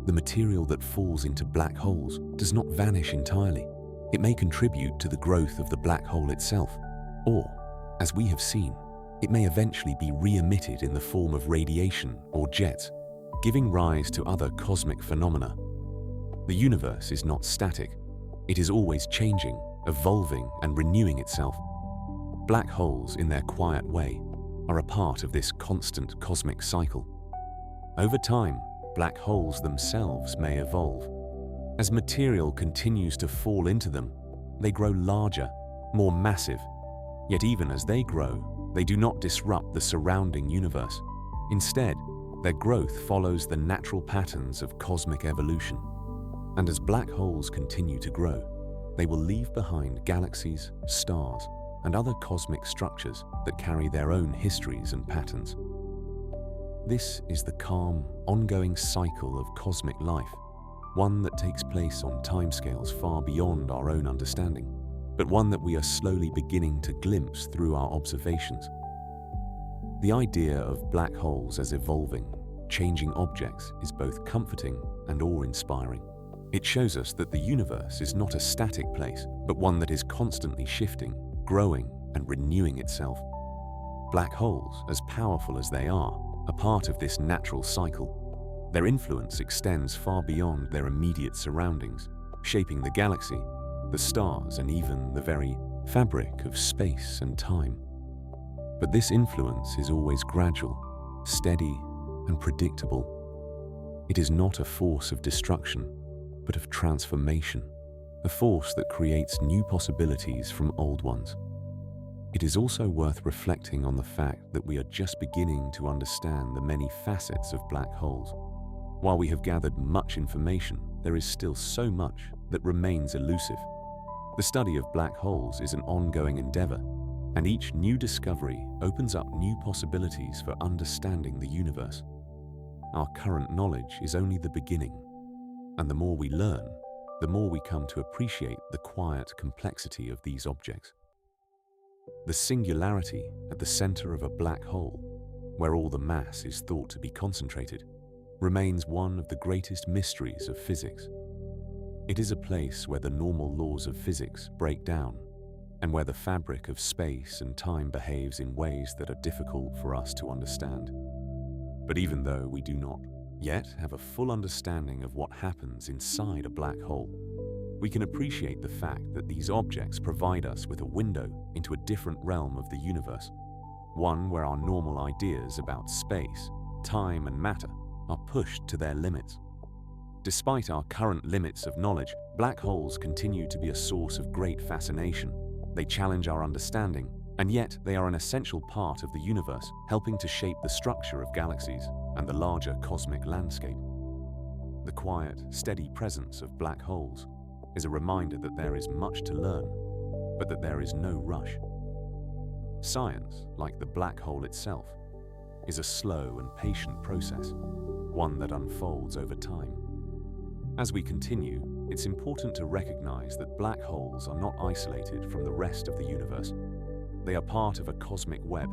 The material that falls into black holes does not vanish entirely. It may contribute to the growth of the black hole itself, or, as we have seen, it may eventually be re-emitted in the form of radiation or jets, giving rise to other cosmic phenomena. The universe is not static. It is always changing, evolving, and renewing itself. Black holes, in their quiet way, are a part of this constant cosmic cycle. Over time, black holes themselves may evolve. As material continues to fall into them, they grow larger, more massive. Yet even as they grow, they do not disrupt the surrounding universe. Instead, their growth follows the natural patterns of cosmic evolution. And as black holes continue to grow, they will leave behind galaxies, stars, and other cosmic structures that carry their own histories and patterns. This is the calm, ongoing cycle of cosmic life, one that takes place on timescales far beyond our own understanding, but one that we are slowly beginning to glimpse through our observations. The idea of black holes as evolving, changing objects is both comforting and awe-inspiring. It shows us that the universe is not a static place, but one that is constantly shifting, growing, and renewing itself. Black holes, as powerful as they are part of this natural cycle. Their influence extends far beyond their immediate surroundings, shaping the galaxy, the stars, and even the very fabric of space and time. But this influence is always gradual, steady, and predictable. It is not a force of destruction, but of transformation, a force that creates new possibilities from old ones. It is also worth reflecting on the fact that we are just beginning to understand the many facets of black holes. While we have gathered much information, there is still so much that remains elusive. The study of black holes is an ongoing endeavor, and each new discovery opens up new possibilities for understanding the universe. Our current knowledge is only the beginning, and the more we learn, the more we come to appreciate the quiet complexity of these objects. The singularity at the center of a black hole, where all the mass is thought to be concentrated, remains one of the greatest mysteries of physics. It is a place where the normal laws of physics break down, and where the fabric of space and time behaves in ways that are difficult for us to understand. But even though we do not yet have a full understanding of what happens inside a black hole, we can appreciate the fact that these objects provide us with a window into a different realm of the universe, one where our normal ideas about space, time, and matter are pushed to their limits. Despite our current limits of knowledge, black holes continue to be a source of great fascination. They challenge our understanding, and yet they are an essential part of the universe, helping to shape the structure of galaxies and the larger cosmic landscape. The quiet, steady presence of black holes is a reminder that there is much to learn, but that there is no rush. Science, like the black hole itself, is a slow and patient process, one that unfolds over time. As we continue, it's important to recognize that black holes are not isolated from the rest of the universe. They are part of a cosmic web,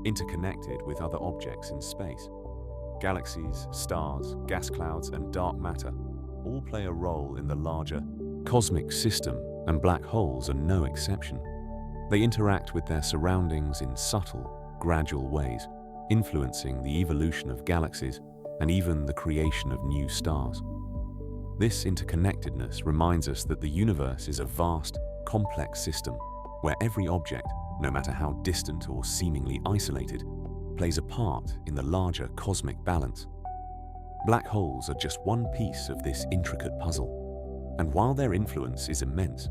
interconnected with other objects in space. Galaxies, stars, gas clouds, and dark matter all play a role in the larger cosmic system, and black holes are no exception. They interact with their surroundings in subtle, gradual ways, influencing the evolution of galaxies and even the creation of new stars. This interconnectedness reminds us that the universe is a vast, complex system where every object, no matter how distant or seemingly isolated, plays a part in the larger cosmic balance. Black holes are just one piece of this intricate puzzle, and while their influence is immense,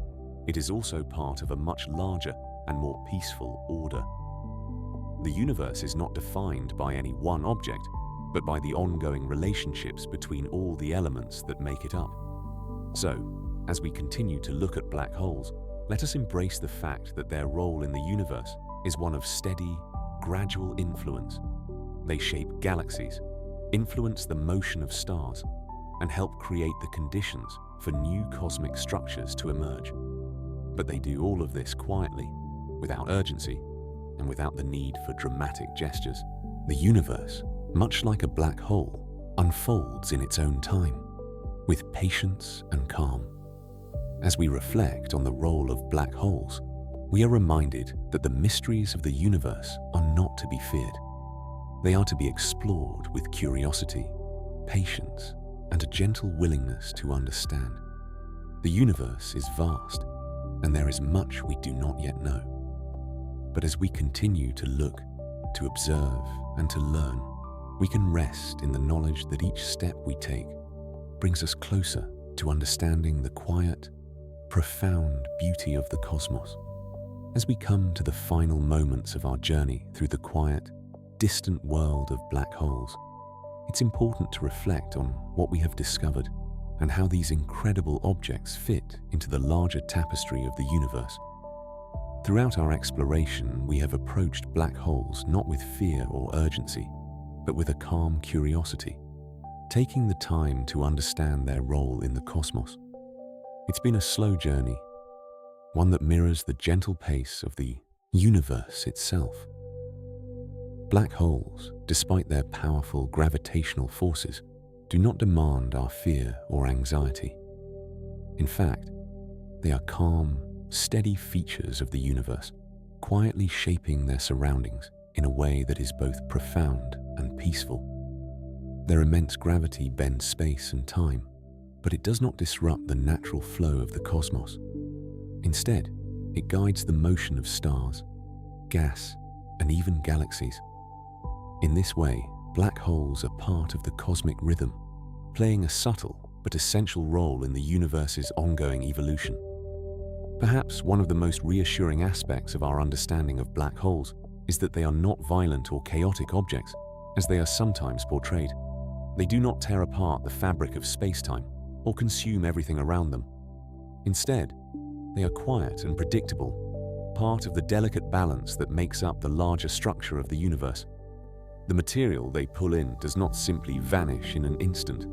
it is also part of a much larger and more peaceful order. The universe is not defined by any one object, but by the ongoing relationships between all the elements that make it up. So, as we continue to look at black holes, let us embrace the fact that their role in the universe is one of steady, gradual influence. They shape galaxies, influence the motion of stars, and help create the conditions for new cosmic structures to emerge. But they do all of this quietly, without urgency, and without the need for dramatic gestures. The universe, much like a black hole, unfolds in its own time, with patience and calm. As we reflect on the role of black holes, we are reminded that the mysteries of the universe are not to be feared. They are to be explored with curiosity, patience, and a gentle willingness to understand. The universe is vast, and there is much we do not yet know. But as we continue to look, to observe, and to learn, we can rest in the knowledge that each step we take brings us closer to understanding the quiet, profound beauty of the cosmos. As we come to the final moments of our journey through the quiet, distant world of black holes, it's important to reflect on what we have discovered and how these incredible objects fit into the larger tapestry of the universe. Throughout our exploration, we have approached black holes not with fear or urgency, but with a calm curiosity, taking the time to understand their role in the cosmos. It's been a slow journey, one that mirrors the gentle pace of the universe itself. Black holes, despite their powerful gravitational forces, do not demand our fear or anxiety. In fact, they are calm, steady features of the universe, quietly shaping their surroundings in a way that is both profound and peaceful. Their immense gravity bends space and time, but it does not disrupt the natural flow of the cosmos. Instead, it guides the motion of stars, gas, and even galaxies. In this way, black holes are part of the cosmic rhythm, playing a subtle but essential role in the universe's ongoing evolution. Perhaps one of the most reassuring aspects of our understanding of black holes is that they are not violent or chaotic objects, as they are sometimes portrayed. They do not tear apart the fabric of space-time or consume everything around them. Instead, they are quiet and predictable, part of the delicate balance that makes up the larger structure of the universe. The material they pull in does not simply vanish in an instant.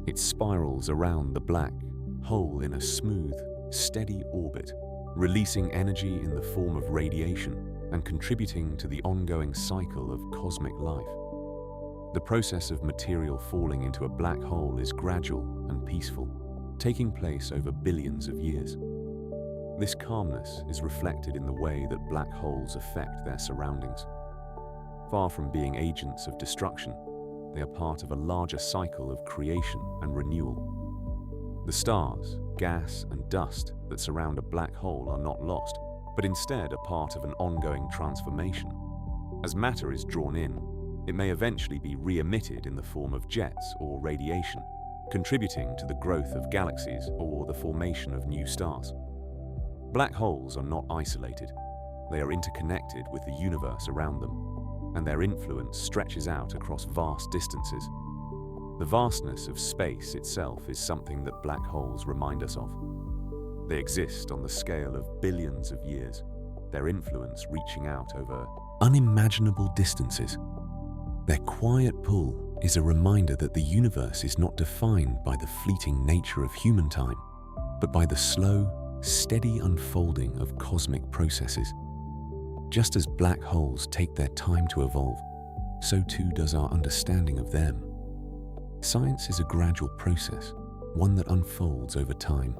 It spirals around the black hole in a smooth, steady orbit, releasing energy in the form of radiation and contributing to the ongoing cycle of cosmic life. The process of material falling into a black hole is gradual and peaceful, taking place over billions of years. This calmness is reflected in the way that black holes affect their surroundings. Far from being agents of destruction, they are part of a larger cycle of creation and renewal. The stars, gas, and dust that surround a black hole are not lost, but instead are part of an ongoing transformation. As matter is drawn in, it may eventually be re-emitted in the form of jets or radiation, contributing to the growth of galaxies or the formation of new stars. Black holes are not isolated. They are interconnected with the universe around them, and their influence stretches out across vast distances. The vastness of space itself is something that black holes remind us of. They exist on the scale of billions of years, their influence reaching out over unimaginable distances. Their quiet pull is a reminder that the universe is not defined by the fleeting nature of human time, but by the slow, steady unfolding of cosmic processes. Just as black holes take their time to evolve, so too does our understanding of them. Science is a gradual process, one that unfolds over time,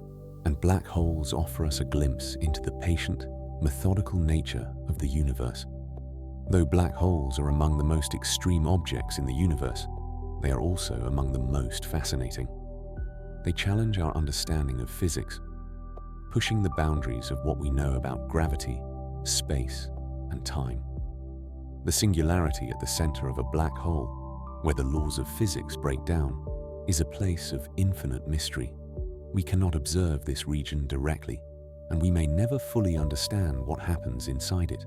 and black holes offer us a glimpse into the patient, methodical nature of the universe. Though black holes are among the most extreme objects in the universe, they are also among the most fascinating. They challenge our understanding of physics, pushing the boundaries of what we know about gravity, space, and time. The singularity at the center of a black hole, where the laws of physics break down, is a place of infinite mystery. We cannot observe this region directly, and we may never fully understand what happens inside it.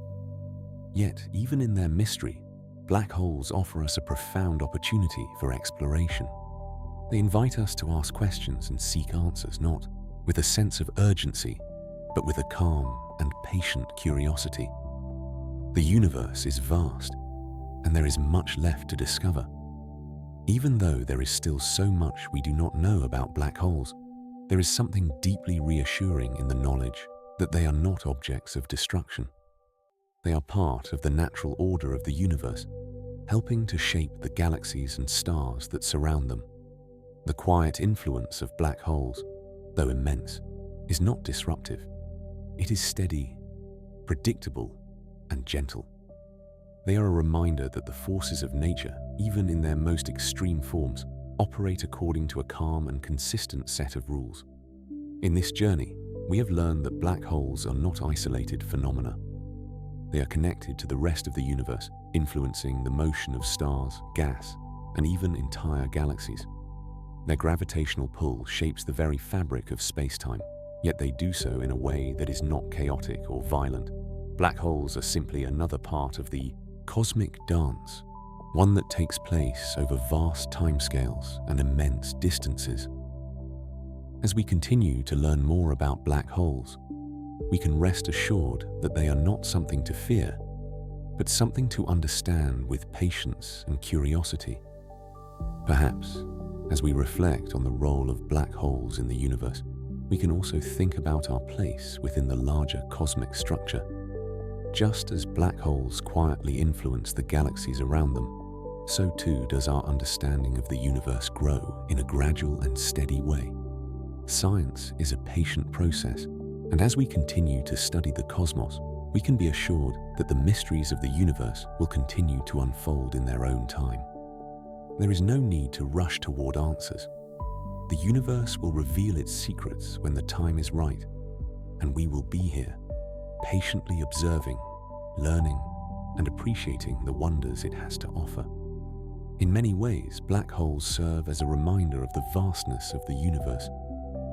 Yet, even in their mystery, black holes offer us a profound opportunity for exploration. They invite us to ask questions and seek answers, not with a sense of urgency, but with a calm and patient curiosity. The universe is vast, and there is much left to discover. Even though there is still so much we do not know about black holes, there is something deeply reassuring in the knowledge that they are not objects of destruction. They are part of the natural order of the universe, helping to shape the galaxies and stars that surround them. The quiet influence of black holes, though immense, is not disruptive. It is steady, predictable, and gentle. They are a reminder that the forces of nature, even in their most extreme forms, operate according to a calm and consistent set of rules. In this journey, we have learned that black holes are not isolated phenomena. They are connected to the rest of the universe, influencing the motion of stars, gas, and even entire galaxies. Their gravitational pull shapes the very fabric of space-time, yet they do so in a way that is not chaotic or violent. Black holes are simply another part of the cosmic dance, one that takes place over vast timescales and immense distances. As we continue to learn more about black holes, we can rest assured that they are not something to fear, but something to understand with patience and curiosity. Perhaps, as we reflect on the role of black holes in the universe, we can also think about our place within the larger cosmic structure. Just as black holes quietly influence the galaxies around them, so too does our understanding of the universe grow in a gradual and steady way. Science is a patient process, and as we continue to study the cosmos, we can be assured that the mysteries of the universe will continue to unfold in their own time. There is no need to rush toward answers. The universe will reveal its secrets when the time is right, and we will be here, patiently observing, learning, and appreciating the wonders it has to offer. In many ways, black holes serve as a reminder of the vastness of the universe.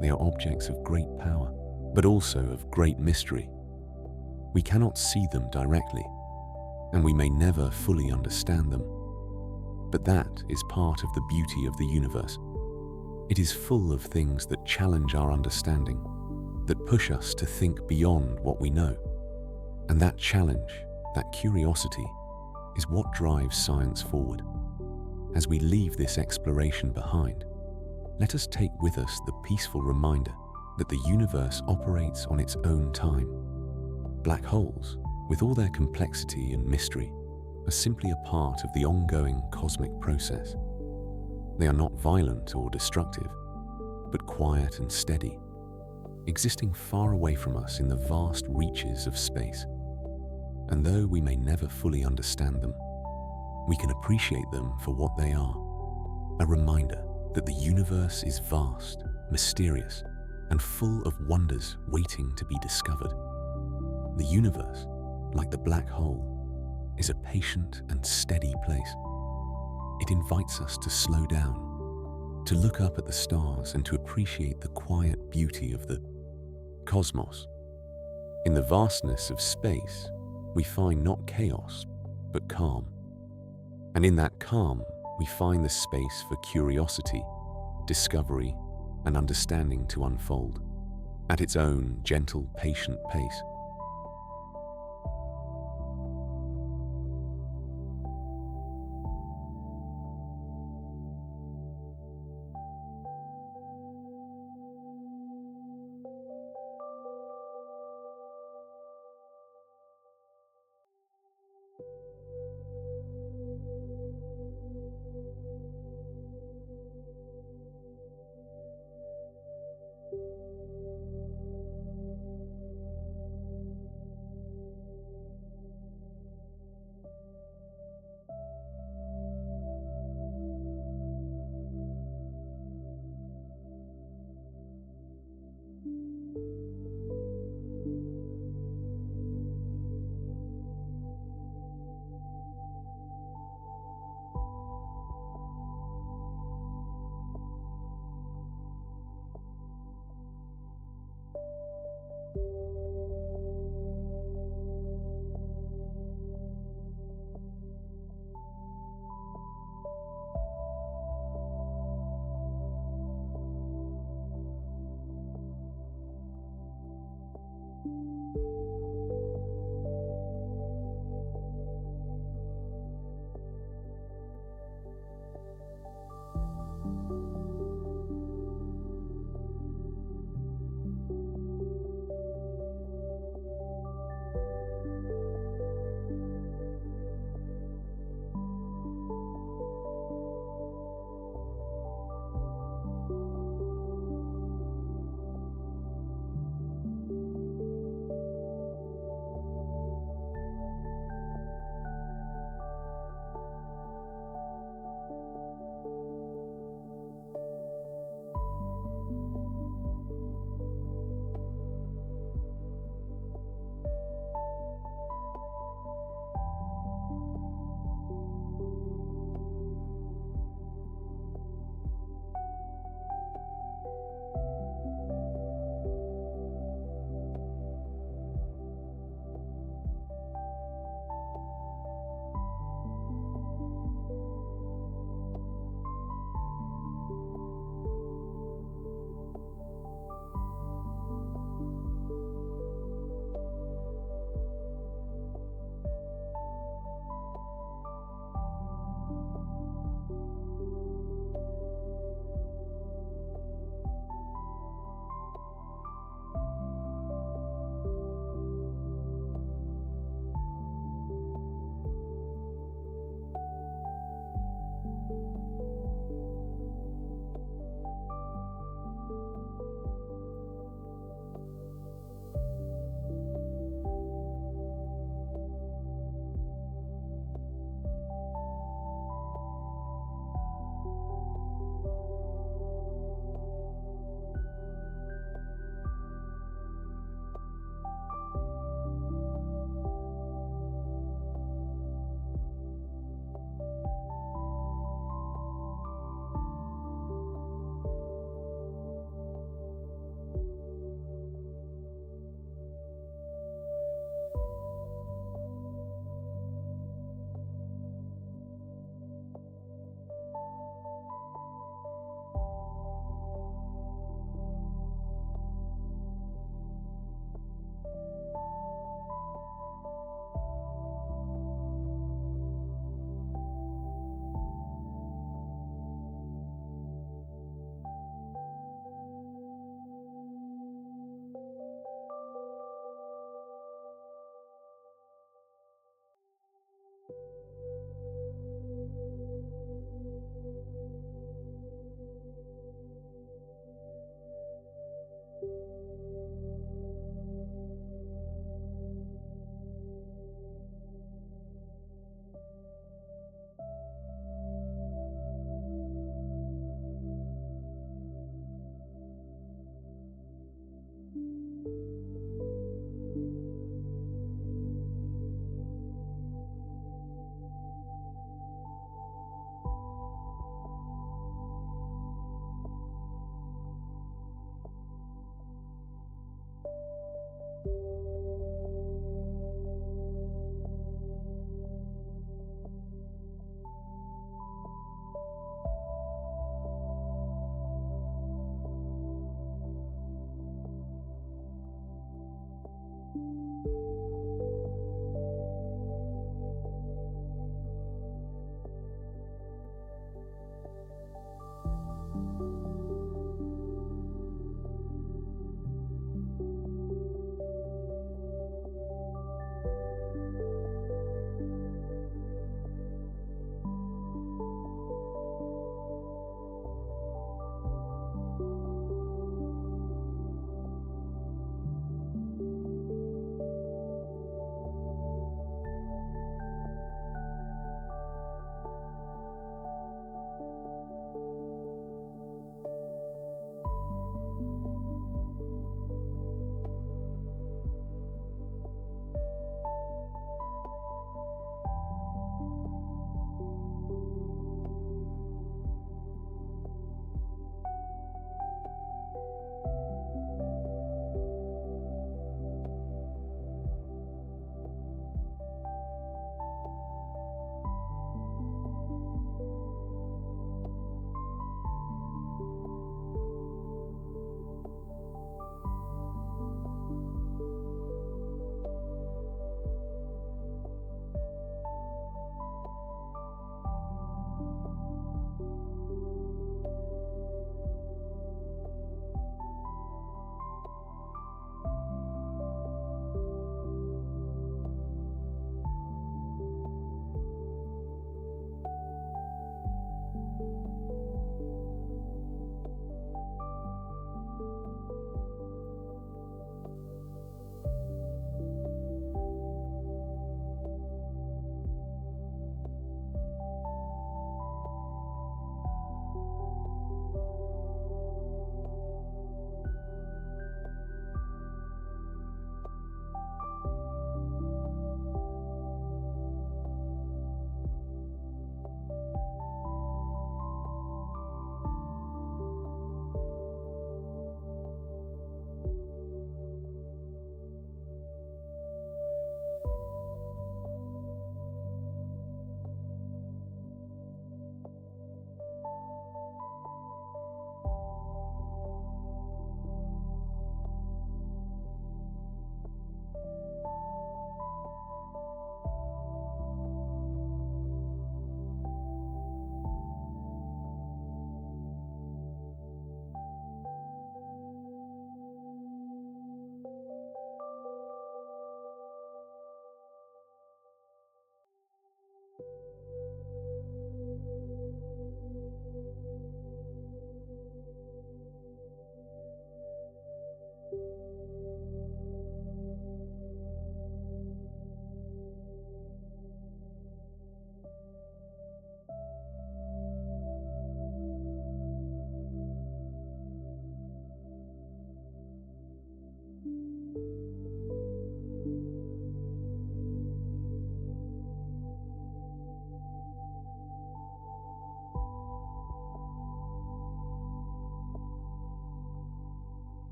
They are objects of great power, but also of great mystery. We cannot see them directly, and we may never fully understand them. But that is part of the beauty of the universe. It is full of things that challenge our understanding, that push us to think beyond what we know. And that challenge, that curiosity, is what drives science forward. As we leave this exploration behind, let us take with us the peaceful reminder that the universe operates on its own time. Black holes, with all their complexity and mystery, are simply a part of the ongoing cosmic process. They are not violent or destructive, but quiet and steady, existing far away from us in the vast reaches of space. And though we may never fully understand them, we can appreciate them for what they are, a reminder that the universe is vast, mysterious, and full of wonders waiting to be discovered. The universe, like the black hole, is a patient and steady place. It invites us to slow down, to look up at the stars and to appreciate the quiet beauty of the cosmos. In the vastness of space, we find not chaos, but calm. And in that calm, we find the space for curiosity, discovery, and understanding to unfold at its own gentle, patient pace.